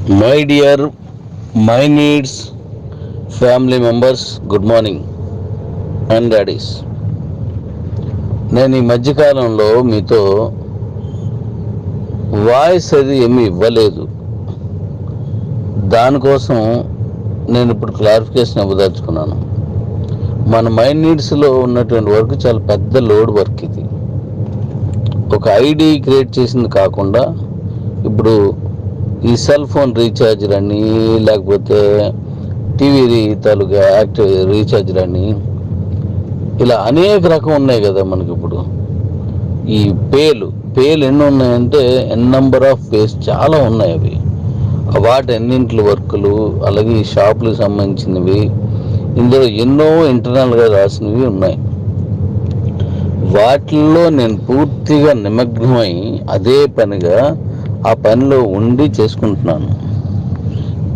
My dear my needs family members, good morning and daddy's. నేను ఈ మధ్యకాలంలో మీతో వాయిస్ అది ఏమీ ఇవ్వలేదు. దానికోసం నేను ఇప్పుడు క్లారిఫికేషన్ ఇవ్వదలుచుకున్నాను. మన మైండ్ నీడ్స్లో ఉన్నటువంటి వర్క్ చాలా పెద్ద లోడ్ వర్క్. ఇది ఒక ఐడి క్రియేట్ చేసింది కాకుండా ఇప్పుడు ఈ సెల్ ఫోన్ రీఛార్జ్లని, లేకపోతే టీవీ తాలూకా యాక్టివ్ రీఛార్జ్లని, ఇలా అనేక రకం ఉన్నాయి కదా మనకి. ఇప్పుడు ఈ పేలు ఎన్ని ఉన్నాయంటే నెంబర్ ఆఫ్ పేస్ చాలా ఉన్నాయి. అవి వాటి అన్నింటి వర్కులు, అలాగే ఈ షాపులకు సంబంధించినవి, ఇందులో ఎన్నో ఇంటర్నల్గా రాసినవి ఉన్నాయి. వాటిల్లో నేను పూర్తిగా నిమగ్నమై అదే పనిగా ఆ పనిలో ఉండి చేసుకుంటున్నాను.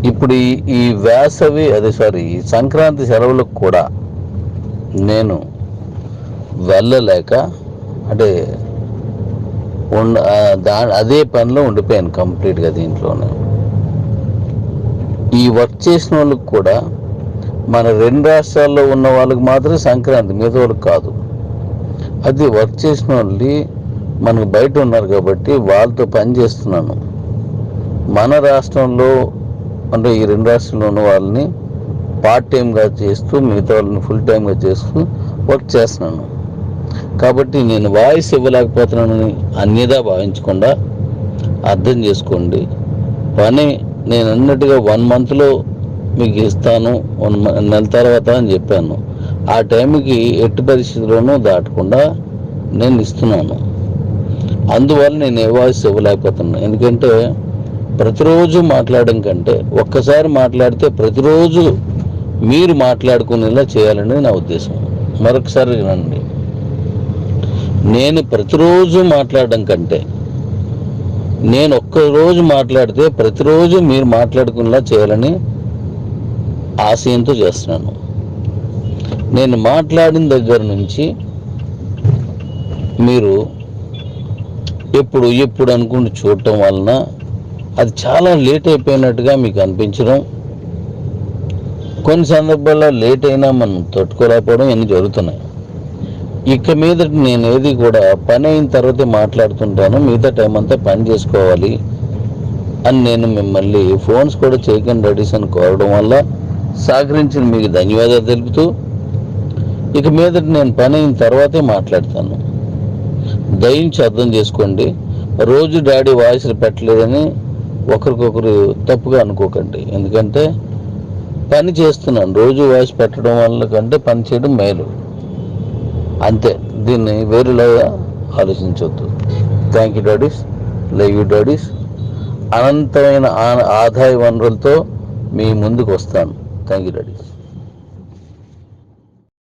ఇప్పుడు ఈ వేసవి సంక్రాంతి సెలవులకు కూడా నేను వెళ్ళలేక అంటే అదే పనిలో ఉండిపోయాను కంప్లీట్గా. దీంట్లోనే ఈ వర్క్ చేసిన వాళ్ళకి కూడా, మన 2 రాష్ట్రాల్లో ఉన్న వాళ్ళకి మాత్రం సంక్రాంతి, మిగతా వాళ్ళకి కాదు. అది వర్క్ చేసిన వాళ్ళు మనకు బయట ఉన్నారు కాబట్టి వాళ్ళతో పని చేస్తున్నాను. మన రాష్ట్రంలో అంటే ఈ 2 రాష్ట్రాల్లో ఉన్న వాళ్ళని పార్ట్ టైంగా చేస్తూ, మిగతా వాళ్ళని ఫుల్ టైంగా చేస్తూ వర్క్ చేస్తున్నాను. కాబట్టి నేను వాయిస్ ఇవ్వలేకపోతున్నానని అన్యదా భావించకుండా అర్థం చేసుకోండి. పని నేను అన్నట్టుగా 1 మంత్లో మీకు ఇస్తాను, 1 నెల తర్వాత అని చెప్పాను. ఆ టైంకి ఎట్టి పరిస్థితుల్లోనూ దాటకుండా నేను ఇస్తున్నాను. అందువల్ల నేను ఏ వాయిస్ ఇవ్వలేకపోతున్నాను. ఎందుకంటే ప్రతిరోజు మాట్లాడడం కంటే ఒక్కసారి మాట్లాడితే ప్రతిరోజు మీరు మాట్లాడుకునేలా చేయాలని నా ఉద్దేశం. మరొకసారి వినండి, నేను ప్రతిరోజు మాట్లాడడం కంటే నేను ఒక్కరోజు మాట్లాడితే ప్రతిరోజు మీరు మాట్లాడుకునేలా చేయాలని ఆశయంతో చేస్తున్నాను. నేను మాట్లాడిన దగ్గర నుంచి మీరు ఎప్పుడు అనుకుంటూ చూడటం వలన అది చాలా లేట్ అయిపోయినట్టుగా మీకు అనిపించడం, కొన్ని సందర్భాల్లో లేట్ అయినా మనం తట్టుకోలేకపోవడం ఇవన్నీ జరుగుతున్నాయి. ఇక మీద నేను ఏది కూడా పని అయిన తర్వాతే మాట్లాడుతుంటాను. మిగతా టైం అంతా పని చేసుకోవాలి అని నేను మిమ్మల్ని ఫోన్స్ కూడా చేయకండి డాడీస్ అని కోరడం వల్ల సహకరించిన మీకు ధన్యవాదాలు తెలుపుతూ, ఇక మీద నేను పని అయిన తర్వాతే మాట్లాడతాను. దయించి అర్థం చేసుకోండి. రోజు డాడీ వాయిస్లు పెట్టలేదని ఒకరికొకరు తప్పుగా అనుకోకండి. ఎందుకంటే పని చేస్తున్నాను. రోజు వాయిస్ పెట్టడం వల్ల కంటే పని చేయడం మేలు, అంతే. దీన్ని వేరేలాగా ఆలోచించవద్దు. Thank you daddies, love you daddies. అనంతమైన ఆదాయ వనరులతో మీ ముందుకు వస్తాను. Thank you daddy's.